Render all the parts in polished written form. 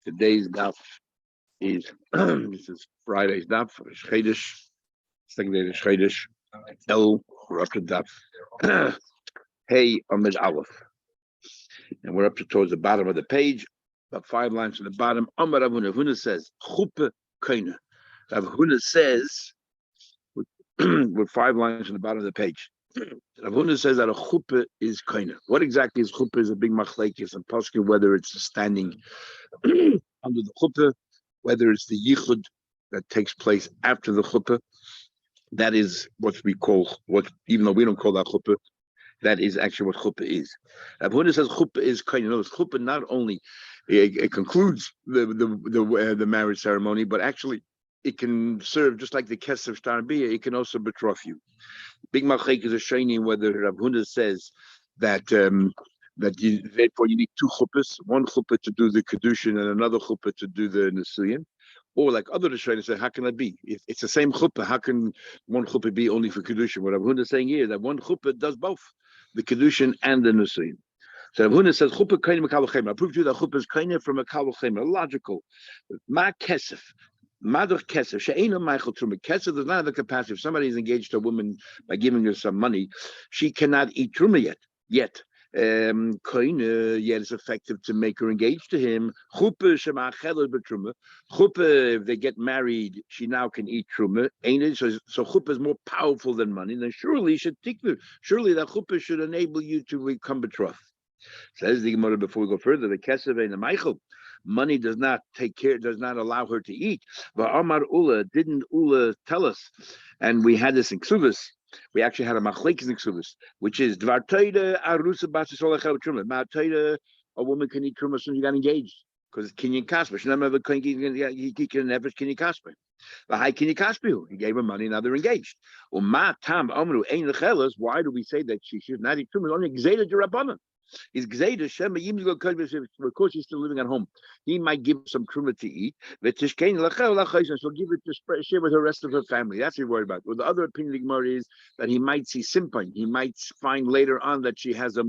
Today's daf is this is Friday's daf. Kiddush, second day of Kiddush. We're up to daf. Hey, Amid Aleph, and we're up to towards the bottom of the page. About 5 lines from the bottom. Amar Rav Huna says, "Chuppah kaina." Rav Huna says, with 5 lines from the bottom of the page. Rav Huna says that a chuppah is kaina. What exactly is chuppah? Is a big machlekes and poskim, whether it's standing under the chuppah, whether it's the yichud that takes place after the chuppah. That is what we call, even though we don't call that chuppah, that is actually what chuppah is. Rav Huna says chuppah is kaina. No, chuppah not only it concludes the marriage ceremony, but actually it can serve just like the kesef shtar bia. It can also betroth you. Big machek is a shayni whether Rav Huna says that therefore you need 2 chuppahs, one chuppah to do the Kiddushin and another chuppah to do the Nisuyin. Or like other Rishonim say, how can that be? If it's the same chuppah, how can one chuppah be only for Kiddushin? What Rav Huna is saying here is that one chuppah does both, the Kiddushin and the Nisuyin. So Rav Huna says, chuppah kaina mekabel chaymer. I prove to you that chuppah is kaina from a kabel chaymer. Logical. Ma kesef. Madach kesef. She'ena meichel truma. Kesef does not have the capacity. If somebody is engaged to a woman by giving her some money, she cannot eat truma yet. Koine, yet it's effective to make her engaged to him. Chuppah shema'achelet b'truma. Chuppah, if they get married, she now can eat truma. Ain't it? So chuppah is more powerful than money. Then surely that chuppah should enable you to become betrothed. Says the Gemara before we go further, the kesef and the meichel. Money does not allow her to eat. But Amar Ula, didn't Ula tell us? And we had this in Ksubis. We actually had a machlekes in Ksubis, which is Dvar Toida Arusa Basisol Echel Truma. Ma Toida, a woman can eat truma as soon as you got engaged, because it's kinyan kasper. She never can never kinyan kasper. The high kinyan kasper. He gave her money, now they're engaged. Ma Tam Amru Ein Lechelas. Why do we say that she should not eat truma? Only Gzeda Derabanan. Is Gzeda Shema because she's still living at home. He might give some truma to eat. So give it to share with the rest of her family. That's what we're worried about. Well, the other opinion of Gemara is that he might see simpan. He might find later on that she has a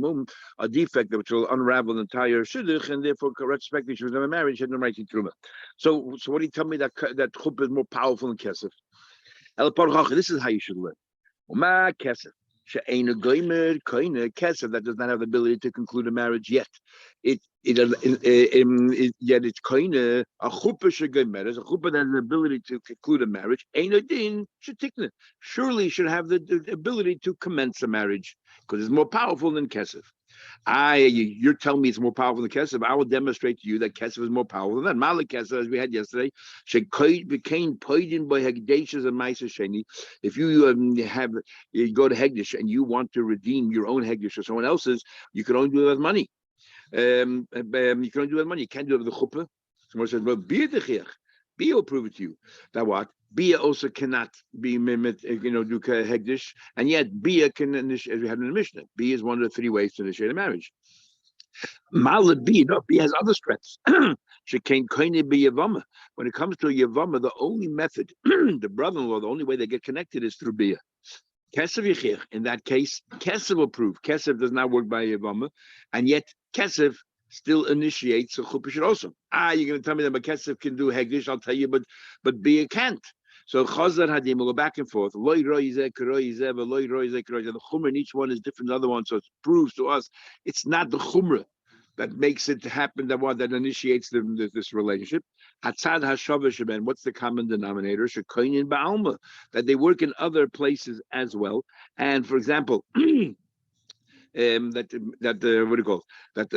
defect which will unravel the entire shidduch, and therefore, retrospectively, she was never married. She had no right to truma. So what do you tell me that chuppah is more powerful than kesef? This is how you should live. Ma kesef. She'ena goymer koine kesef that does not have the ability to conclude a marriage yet. Yet it's koine a chuppah shegoymer. There's a chuppah that has the ability to conclude a marriage. Eino din shetikne. Surely should have the ability to commence a marriage because it's more powerful than kesef. You're telling me it's more powerful than kesef. I will demonstrate to you that kesef is more powerful than that. Malik kesef, as we had yesterday, became poidin by hegdeshes and ma'aser sheni. If you go to hegdish and you want to redeem your own hegdish or someone else's, you can only do it with money. You can only do it with money. You can't do it with the chuppah. Someone says, "Well, Bia will prove it to you." That what? Bia also cannot be mimicked, do hegdish, and yet Bia can initiate, as we had in the Mishnah. Bia is one of the 3 ways to initiate a marriage. Malad Bia, no, Bia has other strengths. She can't koine be yavama. When it comes to a yavama, the only method, the brother-in-law, the only way they get connected is through Bia. Kesef yichir, in that case, Kesef will prove. Kesef does not work by yavama, and yet Kesef still initiates a chuppah also. You're going to tell me that Kesef can do hegdish? I'll tell you, but Bia can't. So Chazar Hadim will go back and forth. The chumrah in each one is different than the other one, so it proves to us it's not the chumrah that makes it happen, that initiates this relationship. Hatzad hashava sheben. What's the common denominator? Shekoinin ba'alma, that they work in other places as well. And for example, that what do you call it?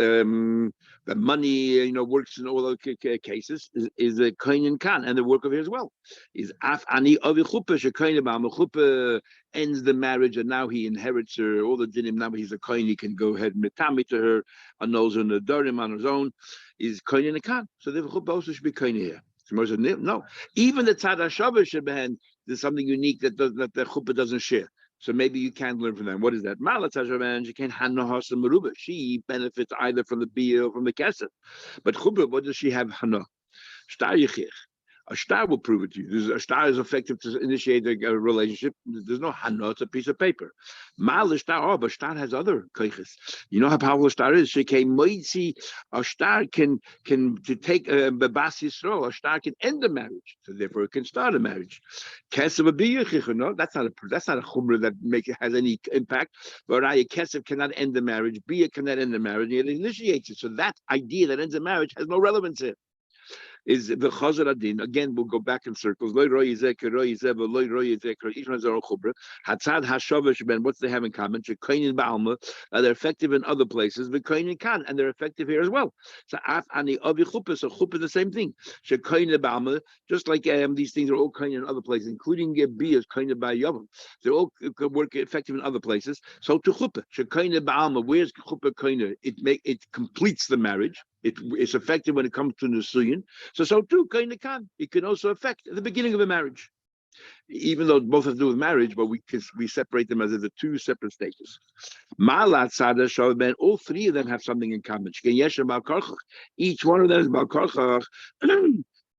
That money works in all the cases is a koinen kan, and the work of it as well is af ani avi chuppah shekoinen ba'alma. Chuppah ends the marriage, and now he inherits her. All the dinim, now he's a kohen, he can go ahead and mitami to her, annuls her nedarim on his own, is koinen kan. So the chuppah also should be koinen here. No, even the tzad hashava sheben, there's something unique that the chuppah doesn't share. So maybe you can learn from them. What is that? She benefits either from the bia or from the kesef. But chuppah, what does she have? Hana. A star will prove it to you. A star is effective to initiate a relationship. There's no hana, it's a piece of paper. Mal star, but star has other keiches. You know how powerful a star is? She came moitzi. A star can to take a bebas yisrael. A star can end a marriage, so therefore it can start a marriage. Kesef a biyuchich, no, that's not a chumrah that has any impact. But a kesef cannot end the marriage. Biyah cannot end the marriage. It initiates it. So that idea that ends a marriage has no relevance here. Is the Chazar Adin, again, we'll go back in circles. Each one has their own chubra. Hatzad Hashavish Ben, what's they have in common? Shekoinin Ba'alma, they're effective in other places, but Koinin Kan, and they're effective here as well. So Af Ani Avi Chuppah, so Chuppah is the same thing. Shekoinin Ba'alma, just like these things are all Koinin in other places, including Biyas, Koinin Ba'yavam. They all work effective in other places. So to Chuppah, Shekoinin Ba'alma, where's Chuppah Koinin? It completes the marriage. It's effective when it comes to Nusuyin. So too, Kain Kan, it can also affect the beginning of a marriage. Even though both have to do with marriage, but we separate them as the two separate stages. Malat Sada Shavben, all three of them have something in common. Each one of them is Balkarchach.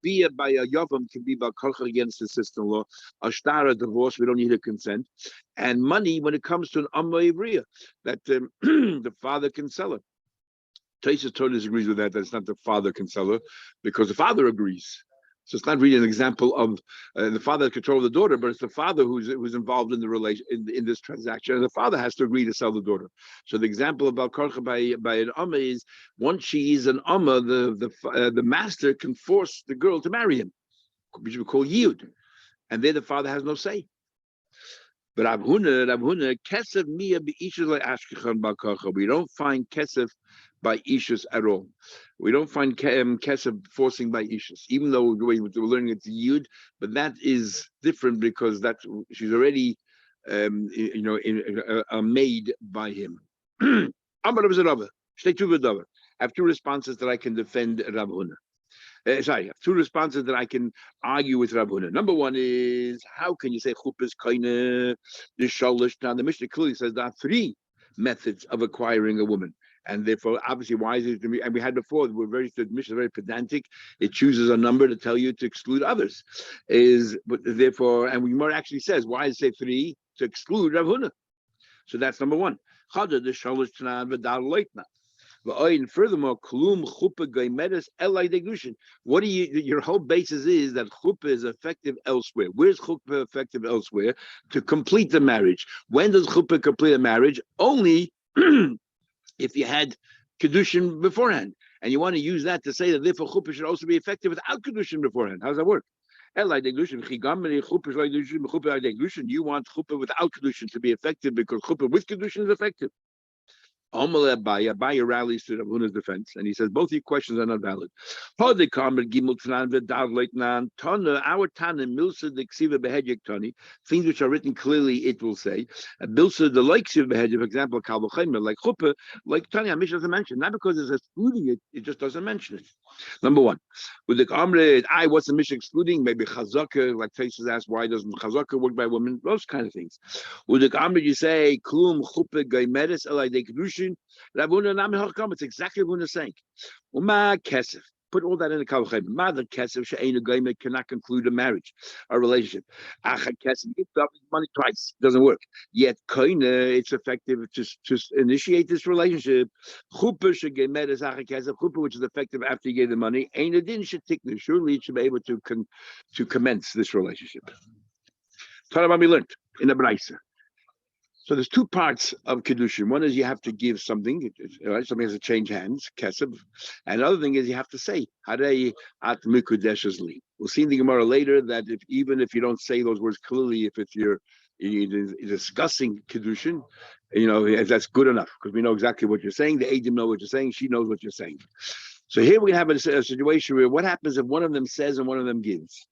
Be it by a Yavam can be Balkarchach against the sister-in-law. A Shtara divorce, we don't need a consent. And money when it comes to an Amma Ivriya, that the father can sell it. Taisus totally disagrees with that. That's not the father can sell her, because the father agrees. So it's not really an example of the father control the daughter, but it's the father who's involved in the relation in this transaction, and the father has to agree to sell the daughter. So the example of Balkarcha by an Amma is once she is an Amma, the master can force the girl to marry him, which we call yud, and there the father has no say. But Rav Huna, kesef miya beishus like ashkechan Balkarcha. We don't find kesef by ishus at all. We don't find kesef forcing by ishus, even though we're learning it's yud, but that is different because she's already, made by him. I have two responses that I can defend Rav Huna. I have two responses that I can argue with Rav Huna. Number one is, how can you say chuppah is kaina, the shalish? Now the Mishnah clearly says there are three methods of acquiring a woman. And therefore, obviously, why is it? And we had before, the Mishnah is very pedantic. It chooses a number to tell you to exclude others. But therefore, and we more actually says, why does it say three to exclude Rav Huna? So that's number one. And furthermore, what your whole basis is that chuppah is effective elsewhere. Where's chuppah effective elsewhere? To complete the marriage. When does chuppah complete a marriage? Only if you had Kiddushin beforehand. And you want to use that to say that therefore chuppah should also be effective without Kiddushin beforehand. How does that work? You want chuppah without Kiddushin to be effective because chuppah with Kiddushin is effective. Abaye rallies to Rav Huna's defense, and he says both your questions are not valid. Our Tana milsa the ksiva behedjek tani, things which are written clearly, it will say bilsa the like ksiva behedjek, for example, kal v'chaymer, like chuppah, like Tani, Mishnah doesn't mention, not because it's excluding it, it just doesn't mention it. Number one, with the kamre, what's the Mishnah excluding? Maybe chazaka, like Taisus asked, why doesn't chazaka work by women? Those kind of things. With the kamre, you say klum chuppah gaimeres elai de kedushin. It's exactly what he's saying. Put all that in the Kavachem. Mother Kesef She'enu Gaimet cannot conclude a marriage, a relationship. Acha Kesef gives up his money twice. It doesn't work. Yet Koine, it's effective to initiate this relationship. Chuppah She'gemet is Acha Kesef. Chuppah, which is effective after you gave the money. Ein Adin She'tiknu. Surely it should be able to commence this relationship. Talabah we learned in the Braisa. So there's two parts of Kiddushin. One is you have to give something, right? Something has to change hands, kesef. And the other thing is you have to say, Harei at mikudeshes li. We'll see in the Gemara later that even if you don't say those words clearly, if you're discussing Kiddushin, that's good enough, because we know exactly what you're saying. The Eidim know what you're saying. She knows what you're saying. So here we have a situation where what happens if one of them says and one of them gives?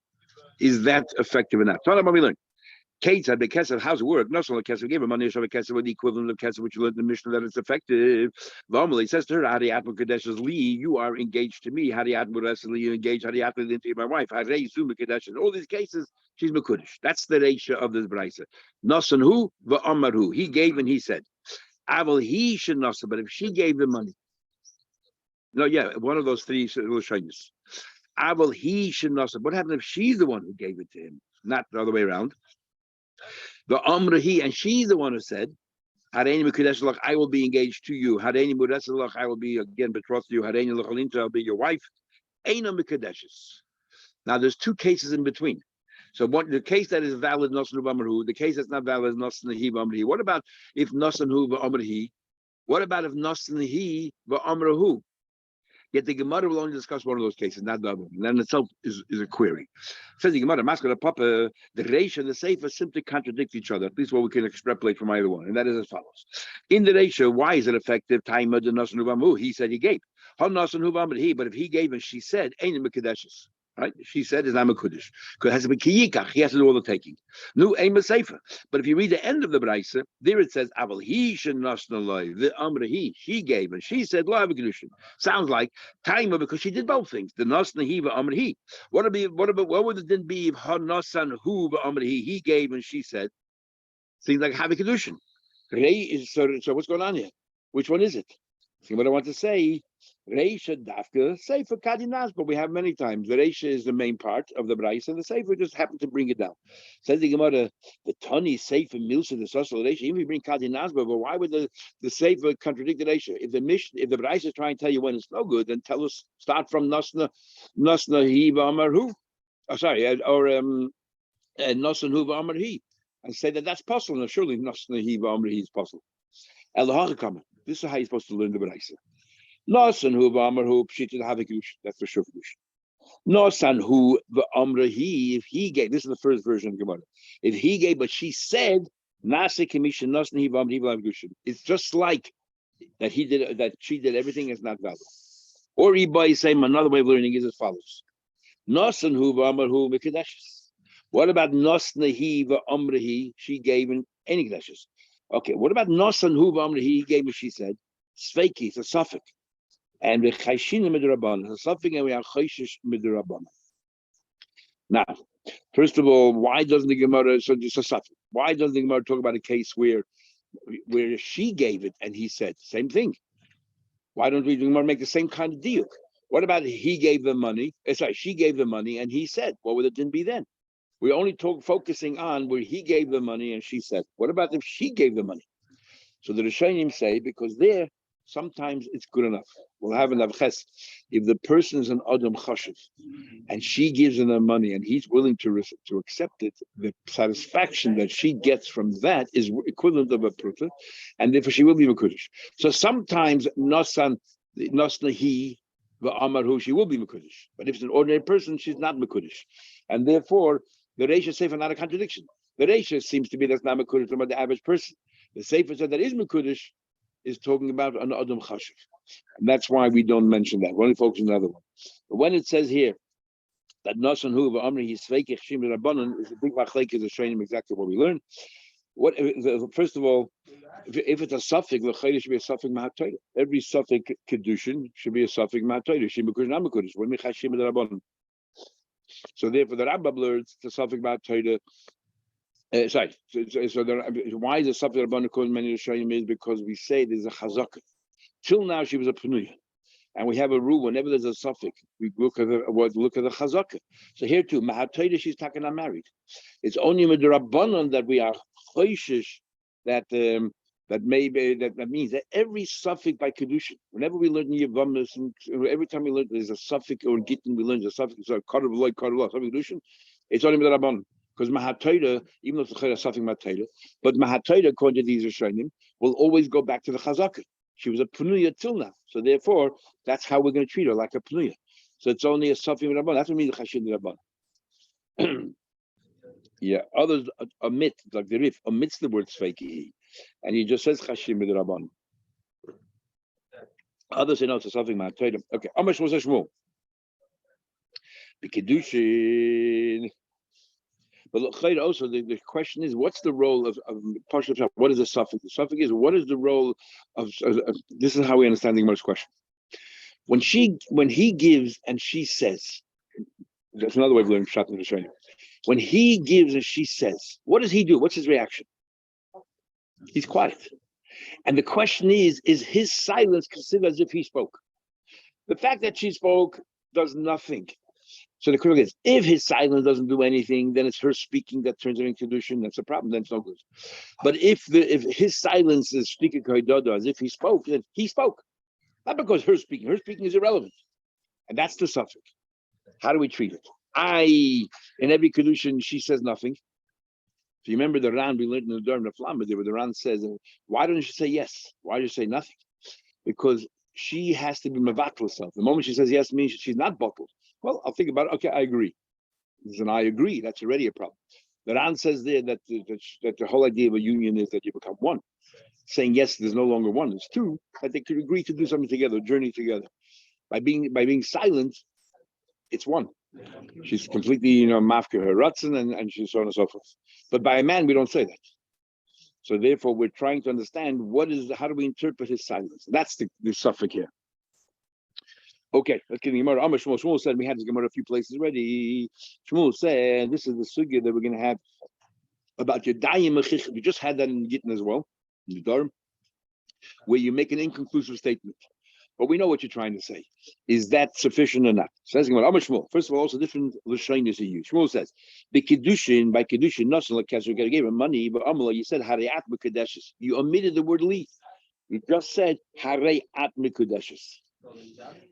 Is that effective enough? Talk about we learned. Kate had the kesef. How's it work? Not so the kesef gave him money. So the kesef with the equivalent of kesef, which you learned in the Mishnah that it's effective. Normally, says to her, "Hariyat Kadesh's Li, you are engaged to me. Hariyat Mudesli, you engaged. Hariyat into my wife. Harei Suma Kadesh. In all these cases, she's Mekudesh. That's the ratio of this brayse. Nasan who the Amar who he gave and he said, "Aval he should nasa." But if she gave the money, no, yeah, one of those three will shyness. Aval he should not. What happened if she's the one who gave it to him, not the other way around? The Amra he, and she's the one who said, I will be engaged to you. I will be again betrothed to you. I'll be your wife. Now there's two cases in between. So the case that is valid, Nasan Hu, the case that's not valid is Nasan Hi Amrahi. What about if Nasan Hu Amrahi? What about if Nasan Hi Amrahu? Yet the Gemara will only discuss one of those cases, not the other one. And that in itself is a query. Says the Gemara, Maskara Papa, the Reisha and the Sefer simply contradict each other. At least what we can extrapolate from either one. And that is as follows. In the Reisha, why is it effective? He said he gave. But if he gave and she said, Ain't Mekadeshes. Right? She said is I'm a Kiddush. Because it has to be Kiyikach. He has to do all the taking. No, aim a Sefer. But if you read the end of the Braisa, there it says, Aval he should nasna the Amra he. She gave and she said, Lo Kiddushin. Sounds like Taima because she did both things. The Nasna he Amra he. What would it then be if Hanasan hu Amra he gave and she said? Seems like have a Kiddushin. So what's going on here? Which one is it? See what I want to say. Reisha Dafka Sefer Kadinas, but we have many times. The Reisha is the main part of the Braisa, and the Sefer just happened to bring it down. Says the Gemara, the Tani Sefer Milsa the Social Reisha. Even if you bring Kadinas, but why would the Sefer contradict the Reisha? If the Braisa is trying to tell you when it's no good, then tell us start from Nasna Hiva Amarhu. Oh, sorry, or Nasan Huva Amarhi, and say that's possible. Now, surely Nasna Hiva Amarhi is possible. This is how you're supposed to learn the Braisa. Nasan hu v'amar pshita have a Kiddushin. That's for sure Kiddushin. Nasan hu v'amra he, if he gave, this is the first version of the Gemara. If he gave, but she said, Nasa Kamisha Nasan he v'amra he v'am Kiddushin. It's just like that she did everything is not valid. Or Ibai saying another way of learning is as follows. Nasan hu v'amar hu mekadeshes. What about Nasna he v'amra he? She gave in any kedeshes. Okay, what about Nasan hu v'amra he gave as she said? Sveiki, it's a suffix. And the Chayshina midrabanan, something and we are Chayshish midrabanan. Now, first of all, why doesn't the Gemara Why doesn't the Gemara talk about a case where she gave it and he said same thing? Why don't we the Gemara make the same kind of deal? What about he gave the money? She gave the money and he said, what would it then be then? We're only focusing on where he gave the money and she said. What about if she gave the money? So the Rishonim say because there. Sometimes it's good enough. We'll have an avches. If the person is an adam chashiv, and she gives him the money, and he's willing to accept it, the satisfaction that she gets from that is equivalent of a pruta, and therefore she will be mekudesh. So sometimes nasna he v'amarhu she will be mekudesh, but if it's an ordinary person, she's not mekudesh, and therefore the Reisha Sefer not a contradiction. The Reisha seems to be that's not mekudesh about the average person. The Sefer said that is mekudesh. Is talking about an Adam Chashiv. And that's why we don't mention that. We only focus on another one. But when it says here that Nasan Hu v'Amri Yisveikich Shim Rabbanon is a big machlek is showing exactly what we learned. First of all, if it's a suffix, the chayda should be a suffix mahatayda. Every suffix Kiddushin should be a suffix mahatayda. Shim B'Kush Nam B'Kush. When Michas Shim Rabbanon. So therefore, the Rabbah learns the suffix mahatayda. Why is the subject of Rabbanon many Rishonim is because we say there's a chazaka. Till now she was a penuya, and we have a rule whenever there's a suffix we look at the chazaka. So here too, mahatayda she's taken not married. It's only with the Rabbanon that we are choishish that means that every suffix by Kiddushin, whenever we learn Yevamos, and every time we learn there's a suffix or Gittin, we learn a suffix, so Karav Loy, suffix Kiddushin, it's only with the Rabbanon. Because Mahatayda, even though it's a suffix Mahatayda, but Mahatayda, according to these Rishonim, will always go back to the Chazaka. She was a Pnuya till now. So therefore, that's how we're going to treat her, like a Pnuya. So it's only a suffix Rabban. That's what means the Chashin Rabban. Yeah, others omit, like the Rif, omits the word Sveiki. And he just says Chashim Rabban. Others say no, it's a suffix Mahatayda. Okay, Amash was a Shmuel. The Kiddushin. But also the question is, what's the role of Pasha? What is the suffix? The suffix is what is the role of this is how we understand the Gemara's question. When he gives and she says, that's another way of learning Pshat and Rishonim. When he gives and she says, what does he do? What's his reaction? He's quiet. And the question is his silence considered as if he spoke? The fact that she spoke does nothing. So the question is, if his silence doesn't do anything, then it's her speaking that turns it into Kiddushin. That's a problem. Then it's no good. But if his silence is speaking Kaidodo, as if he spoke, then he spoke. Not because her speaking. Her speaking is irrelevant. And that's the suffix. How do we treat it? In every Kiddushin, she says nothing. So you remember the Ran we learned in the Durham the Flamma there, where the Ran says, why don't you say yes? Why do you say nothing? Because she has to be mevatel herself. The moment she says yes means she's not bottled. Well, I'll think about it. Okay, I agree. And I agree. That's already a problem. The Ran says there that the whole idea of a union is that you become one. Saying yes, there's no longer one. There's two. That they could agree to do something together, journey together. By being silent, it's one. She's completely, mafka her rutzen and she's so on and so forth. But by a man, we don't say that. So therefore, we're trying to understand how do we interpret his silence? That's the suffix here. Okay, let's get the Gemara. Shmuel said we had this Gemara a few places already. Shmuel said this is the sugya that we're going to have about Yadayim Mechich. We just had that in Gittin as well, in the Durham, where you make an inconclusive statement. But we know what you're trying to say. Is that sufficient or not? Says Shmuel. First of all, also different lashonis he used. Shmuel says, by Kiddushin, nothing like Kesher gave him money, but Amala, you said Harayat Mekudeshes. You omitted the word li. You just said Harayat Mekudeshes.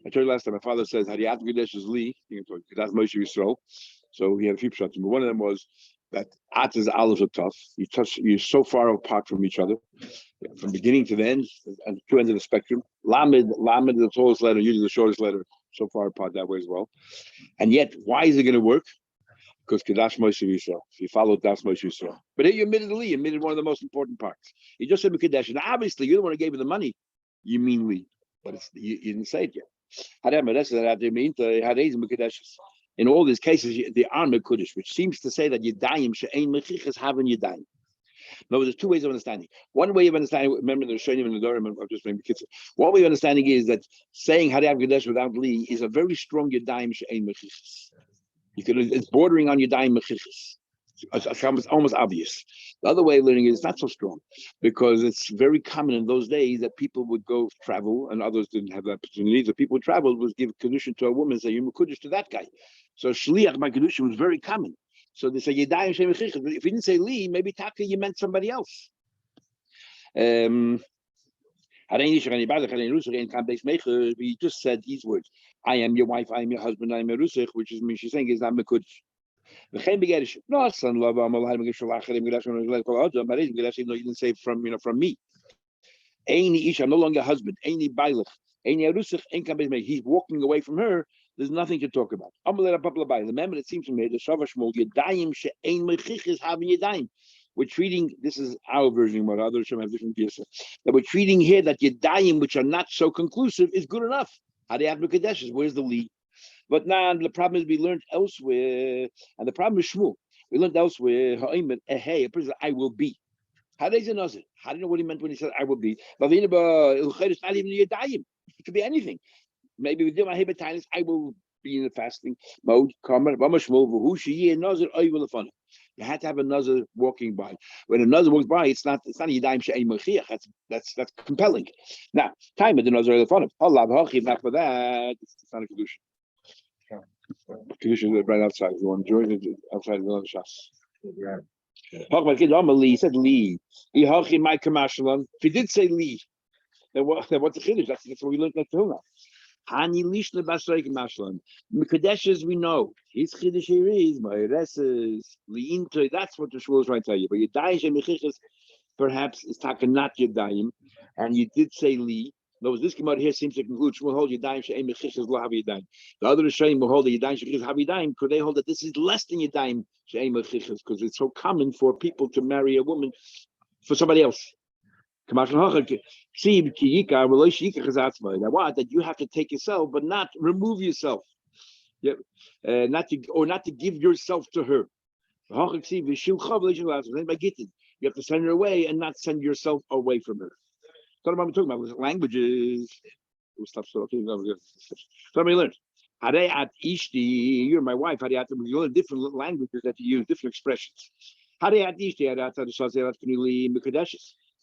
I told you last time, my father says Harayat Mekudeshes li. That's Moshe Yisrael. So he had a few shots. But one of them was that At is Aleph are tough. You're so far apart from each other. From beginning to the end, and two ends of the spectrum. Lamed, the tallest letter, usually the shortest letter, so far apart that way as well. And yet, why is it going to work? Because Kedash Moshe Yisrael. If you follow Das Moshe Yisrael. But here you admitted one of the most important parts. You just said Kedash. And obviously, you're the one who gave him the money. You mean Li. But you didn't say it yet. In all these cases, the Arme Kuddish, which seems to say that Yadayim She'ein Mechichas having Yadayim. No, there's two ways of understanding. One way of understanding, remember the Shonim and the Dorim, I'm just making kids. One way of understanding is that saying Hadav Gadesh without Li is a very strong Yadayim She'ein Mechichas. It's bordering on Yadayim Mechichas. It's almost obvious. The other way of learning is not so strong because it's very common in those days that people would go travel and others didn't have that opportunity. The people who traveled would give Kiddushin to a woman and say, you're Kiddush to that guy. So Shliach by Kiddushin was very common. So they say Yedayim Shem Mechichas. But if you didn't say Li, maybe Taka you meant somebody else. We just said these words. I am your wife, I am your husband, I am your Rusach, which is means she's saying is not Mekudesh. No, son, love, I'm you didn't say from me. Ish, I'm no longer a husband. He's walking away from her. There's nothing to talk about. Remember, it seems to me the Shavashmol Yadayim she'ein mechichis having Yadayim. We're treating, this is our version, what others have different views. That we're treating here that Yadayim, which are not so conclusive, is good enough. Hadayat Mekadeshes, where's the lead? But now the problem is we learned elsewhere, and the problem is Shmuel. We learned elsewhere, hey, a person, I will be. How does he know it? How do you know what he meant when he said I will be? But it's not even Yadayim. It could be anything. Maybe we do my hepatitis, I will be in the fasting mode. You had to have a nazar walking by. When a nazar walks by, it's not Yadayim she'ein mechiach. That's compelling. Now, time of the nazar the fun of Allah not for that. It's not a Kiddushin. Kiddushin is right outside. If you want to join it outside the other shas. He said Li. If he did say Li, then what's the Kiddush? That's what we learned next to him now. Hani lishne basreik mashlan. Mikadeshes we know. His Kiddush here is Ma'ereses, Li'into. That's what the Shmuel is trying to tell you. But Yadayim Shemechichas perhaps is talking not Yadayim. And you did say Li. No, this Gemara here seems to conclude Shmuel hold Yadayim She'ein Mechichas lo have Yadayim. The other Rishonim will hold the Yadayim She'ein have Yadayim because they hold that this is less than Yadayim She'ein Mechichas because it's so common for people to marry a woman for somebody else. Now what? That you have to take yourself, but not remove yourself. Not to give yourself to her. You have to send her away and not send yourself away from her. That's what I'm talking about. Languages. So let me learn. You're my wife. You learn different languages that you use, different expressions.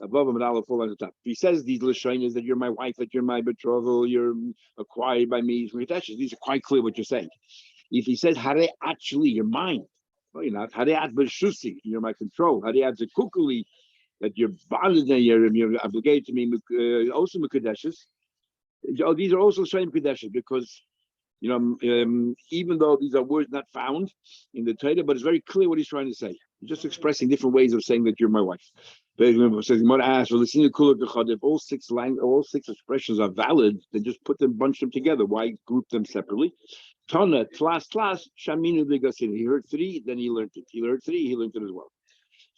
Above him and all full on the top. He says these lashonos that you're my wife, that you're my betrothal, you're acquired by me. These are quite clear what you're saying. If he says Hare actually, you're mine. No, you're not. Hare at Beshusi, you're my control. Hare at Zekukuli, that you're bonded and you're obligated to me also Mekudeshes. These are also same Mekudeshes because even though these are words not found in the Torah, but it's very clear what he's trying to say. He's just expressing different ways of saying that you're my wife. But says, if all six expressions are valid, then just bunch them together. Why group them separately? Tana, tlas, shaminu bigasin. He heard three, then he learned it. He learned three, he learned it as well.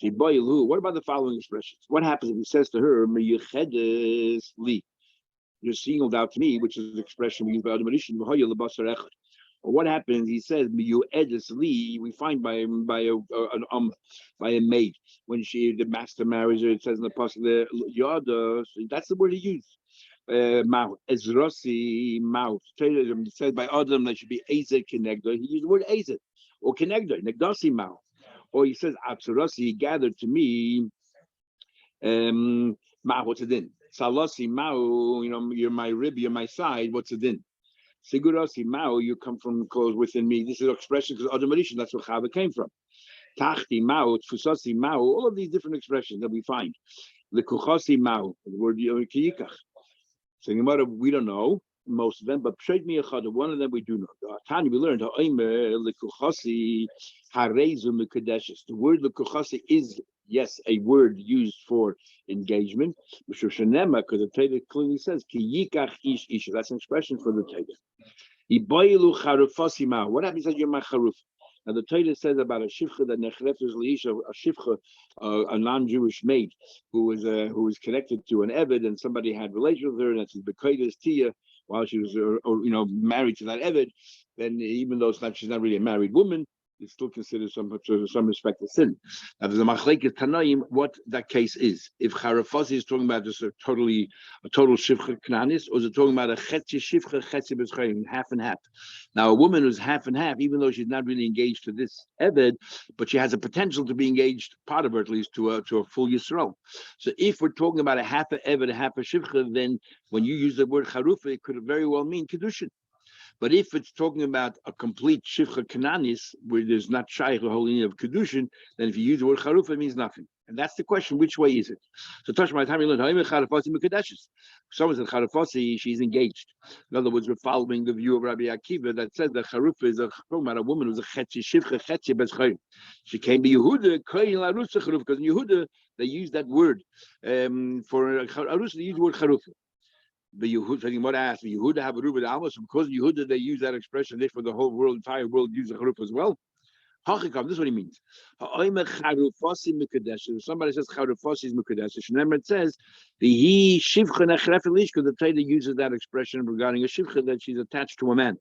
What about the following expressions? What happens if he says to her, li? You're singled out to me, which is the expression we use by Adam Rishon. Or what happens? He says, "You edis li." We find by a maid when the master marries her. It says in the pasuk there, "Yada." That's the word he used. Mouth ezrosi mouth. It says by Adam that should be ezer kenegdo. He used the word ezer or kenegdo negdosi mouth. Or he says atzurasi. He gathered to me. What's it in? Salasi mao, you're my rib, you're my side. What's it in? Sigurasi mao, you come from close within me. This is an expression because Adam Rishon, that's where Chava came from. Tachti mao, tfusasi mao, all of these different expressions that we find. Lekuchasi mao, the word kiyikach. So we don't know most of them, but one of them we do know. Tani, we learned lekuchasi harezu mekudeshes. The word lekuchasi is, yes, a word used for engagement. Because the Torah clearly says, Ki yikach ish isha. That's an expression for the Torah. What happens that you're my charuf? Now the Torah says about a shivcha that nechrefes leisha, a shivcha, a non-Jewish maid who was connected to an eved, and somebody had relations with her, and that's his bekoides tia while she was married to that eved. Then even though she's not really a married woman, it's still considered some respect a sin. Now there's a machlekes tanaim what that case is. If charafasi is talking about just a total shivcha knanis, or is it talking about a chetzi shivcha chetzi b'schayim, half and half? Now a woman who's half and half, even though she's not really engaged to this eved, but she has a potential to be engaged, part of her at least, to a full yisrael. So if we're talking about a half a eved, a half a shivcha, then when you use the word charufa, it could very well mean kiddushin. But if it's talking about a complete shivcha kananis, where there's not shaykh the whole of kedushin, then if you use the word charufa, it means nothing. And that's the question: which way is it? So, Tashma time we learned charafasi mekadeshes. Someone said charafasi, she's engaged. In other words, we're following the view of Rabbi Akiva that says that charufa is a woman who's a chetzi shivcha chetzi beschayim. She came to Yehuda koyin larusa charufa, because in Yehuda they use that word for arusa. They use the word charufa. The Yehuda asked, Yehuda have a ruba almas, because Yehuda they use that expression, they for the whole world, entire world use the charuf as well. This is what he means. Somebody says charufasi is mekadesh. Remember it says the shivcha nechrefelish, because the Torah uses that expression regarding a shivcha that she's attached to a man.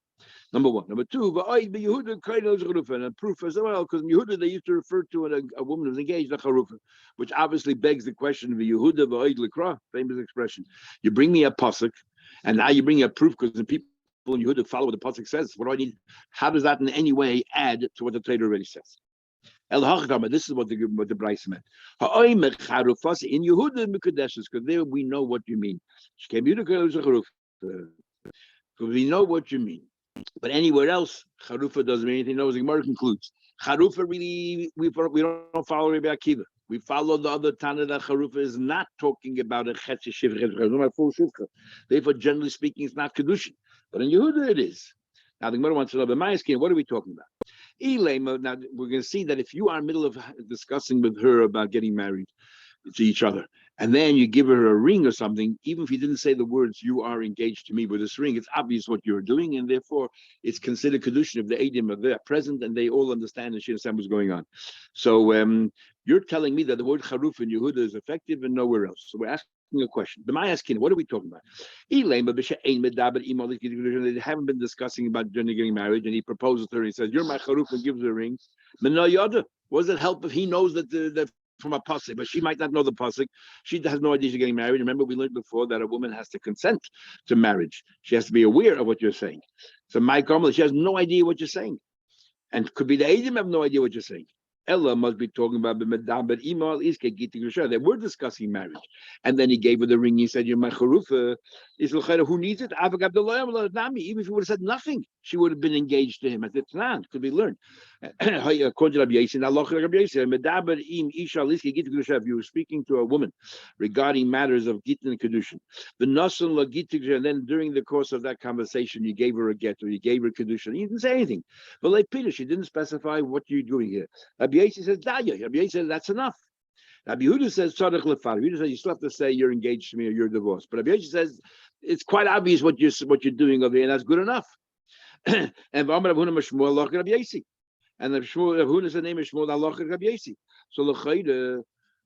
Number one. Number two, and a proof as well, because in Yehuda they used to refer to a woman who's engaged a charufa, which obviously begs the question of Yehuda v'oid l'kra, famous expression. You bring me a pasuk, and now you bring a proof because the people in Yehuda follow what the pasuk says. What do I need? How does that in any way add to what the Torah already says? This is what the Bryce meant. In Yehuda Mikudeshes, because there we know what you mean. Because we know what you mean. But anywhere else, charufa doesn't mean anything. No, as the Gemara concludes, charufa really we don't follow Rabbi Akiva. We follow the other Tana that charufa is not talking about a chetzi shivcha, not full shivcha. Therefore, generally speaking, it's not kedushin. But in Yehuda, it is. Now the Gemara wants to know the Ma'askin. What are we talking about? Now we're going to see that if you are in the middle of discussing with her about getting married to each other, and then you give her a ring or something, even if you didn't say the words, you are engaged to me with this ring, it's obvious what you're doing, and therefore it's considered kedushin if the Eidim are there present and they all understand and she understands what's going on. So you're telling me that the word charuf in Yehuda is effective and nowhere else. So we're asking a question. The Ma'askin, what are we talking about? They haven't been discussing about getting married, and he proposes to her, he says, you're my charuf, and gives her a ring. What does it help if he knows that from a pasuk, but she might not know the pasuk. She has no idea she's getting married. Remember, we learned before that a woman has to consent to marriage. She has to be aware of what you're saying. So my comment, she has no idea what you're saying, and could be the Eidim have no idea what you're saying. Ella must be talking about the Medaber Imal Iske Giti Grusha. They were discussing marriage, and then he gave her the ring. He said, "You're my charufa." Who needs it? Even if he would have said nothing, she would have been engaged to him. At the time, could be learned. According to Rabbi Yossi, if you were speaking to a woman regarding matters of Gittin and Kiddushin, and then during the course of that conversation, you gave her a get or you gave her Kiddushin, you didn't say anything. But like Peter, she didn't specify what you're doing here. Rabbi Yossi says, Daya. Rabbi Yossi says, that's enough. Rabbi Yehuda says, Tzadich lefar. Yehuda says, you still have to say you're engaged to me or you're divorced. But Rabbi Yossi says, it's quite obvious what you're doing over here, and that's good enough. And Rabbi Yossi. And the Huda's name is Shmuel Allah Rabbi Yossi. So l'chayda,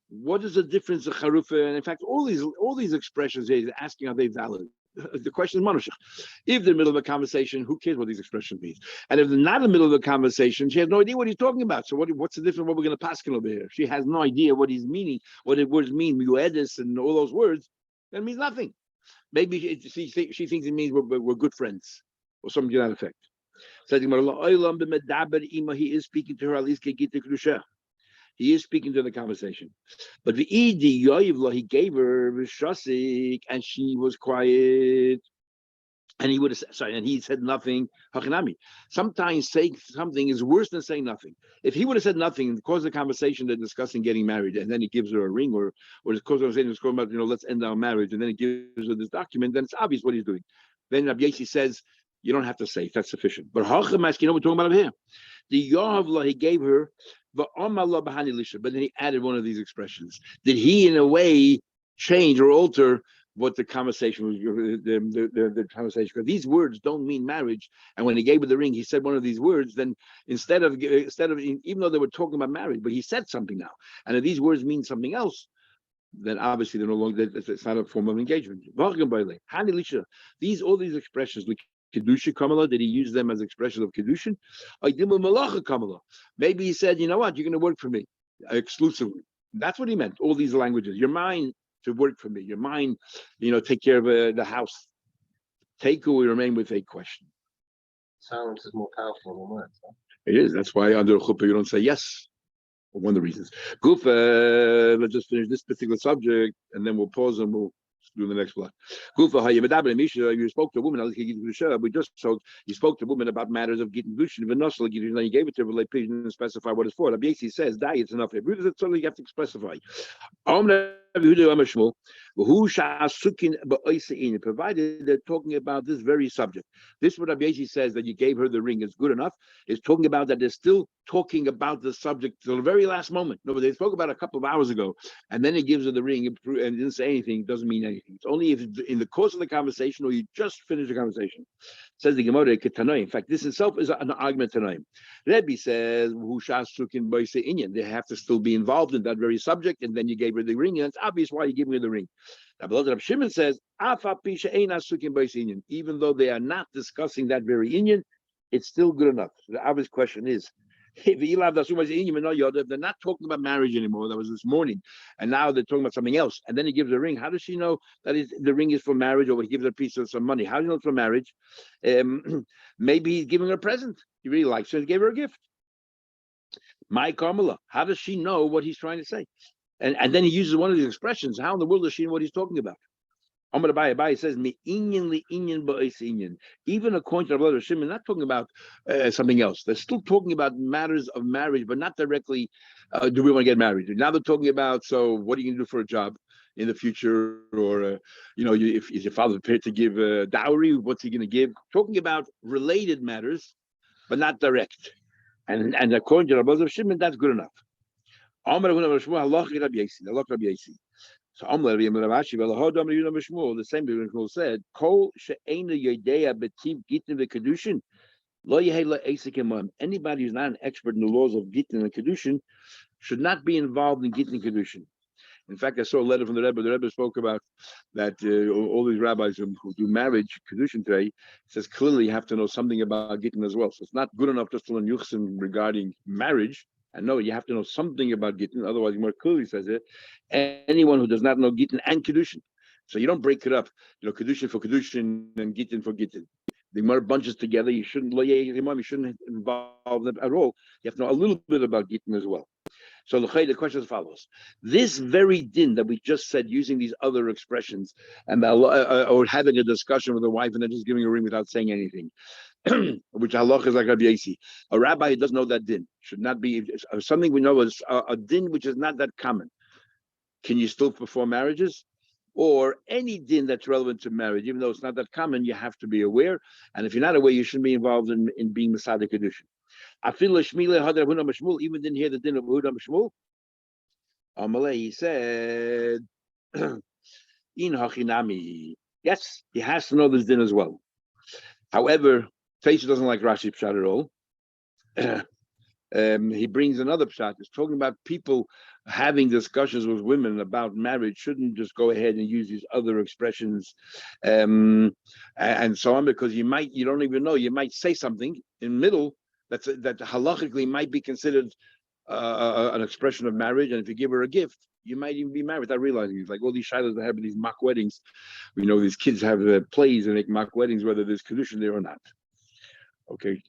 what is the difference of charufa? And in fact, all these expressions here, he's asking, are they valid? The question is manushach. If they're in the middle of a conversation, who cares what these expressions mean? And if they're not in the middle of a conversation, she has no idea what he's talking about. So what's the difference? What we're going to paskin over here? If she has no idea what he's meaning, what the words mean, muedis and all those words, that means nothing. Maybe she thinks it means we're good friends or something to that effect. He is speaking to her at least. He is speaking to the conversation. But the he gave her shasik, and she was quiet. And he would have said, and he said nothing. Sometimes saying something is worse than saying nothing. If he would have said nothing and caused the conversation, they're discussing getting married, and then he gives her a ring, or the conversation is about, let's end our marriage, and then he gives her this document, then it's obvious what he's doing. Then Rabbi Yossi says, you don't have to say, that's sufficient. But we're talking about here. The Yahavla he gave her, but then he added one of these expressions. Did he, in a way, change or alter what the conversation was? The conversation, because these words don't mean marriage. And when he gave her the ring, he said one of these words. Then instead of even though they were talking about marriage, but he said something now, and if these words mean something else, then obviously they're no longer. It's not a form of engagement. All these expressions. Kiddushin Kamala, did he use them as expressions of Kiddushin? Maybe he said, you know what, you're going to work for me exclusively. That's what he meant, all these languages. You're mine to work for me. You're mine, take care of the house. Take who we remain with a question. Silence is more powerful than words. Huh? It is. That's why under chuppah you don't say yes. One of the reasons. Gufa, let's just finish this particular subject and then we'll pause and we'll do the next block. You spoke to a woman. We just told you spoke to a woman about matters of getting Kiddushin. Then you gave it to her, like, please didn't specify what it's for. Rabbi Yossi says, "Die, it's enough." If you have to specify. Provided they're talking about this very subject. This what Rabbi Yossi says that you gave her the ring is good enough. Is talking about that they're still talking about the subject till the very last moment. No, but they spoke about it a couple of hours ago, and then he gives her the ring and didn't say anything. It doesn't mean anything. It's only if in the course of the conversation or you just finished the conversation. Says the Gemara, in fact, this itself is an argument tonight. Rebbe says, they have to still be involved in that very subject, and then you gave her the ring, and it's obvious why you're giving her the ring. Rabbi Shimon says, even though they are not discussing that very inyan, it's still good enough. So the obvious question is, if they're not talking about marriage anymore, that was this morning, and now they're talking about something else, and then he gives her a ring, how does she know that the ring is for marriage, or he gives her a piece of some money? How do you know it's for marriage? Maybe he's giving her a present. He really likes her, he gave her a gift. My Carmela, how does she know what he's trying to say? And then he uses one of these expressions. How in the world does she know what he's talking about? Amar Abaye says, even according to Rabbi Shimon, not talking about something else. They're still talking about matters of marriage, but not directly, do we want to get married? Now they're talking about, so what are you going to do for a job in the future? Or, if is your father prepared to give a dowry, what's he going to give? Talking about related matters, but not direct. And according to Rabbi Shimon, that's good enough. Amar Rabbi Yossi. So the same Shmuel said, Kol she'ena yodea b'tiv gitin v'kedushin, lo yehei lo esek imam. Anybody who's not an expert in the laws of gitin and kedushin should not be involved in gitin and kedushin. In fact, I saw a letter from the Rebbe. The Rebbe spoke about that all these rabbis who do marriage kedushin today says clearly you have to know something about gitin as well. So it's not good enough just to learn yuchsim regarding marriage. And no, you have to know something about Gittin. Otherwise, more clearly says it. Anyone who does not know Gittin and Kiddushin. So you don't break it up. Kiddushin for Kiddushin and Gittin for Gittin. The more bunches together. You shouldn't involve them at all. You have to know a little bit about Gittin as well. So the question is as follows: this very din that we just said, using these other expressions, and or having a discussion with a wife and then just giving a ring without saying anything, which halach is like Rabbi Yossi. A rabbi who doesn't know that din should not be something we know is a din which is not that common. Can you still perform marriages? Or any din that's relevant to marriage, even though it's not that common, you have to be aware. And if you're not aware, you shouldn't be involved in being Masada Kiddushin. Even didn't hear the din of Huda Mishmul. Amalei, he said, in Hachinami. Yes, he has to know this din as well. However, Taisha doesn't like Rashi Pshat at all. He brings another pshat. He's talking about people having discussions with women about marriage shouldn't just go ahead and use these other expressions and so on, because you don't even know, you might say something in the middle that halachically might be considered an expression of marriage, and if you give her a gift, you might even be married without realizing it. It's like all these shilas that have these mock weddings. We know these kids have plays and make mock weddings, whether there's Kiddushin there or not. Okay.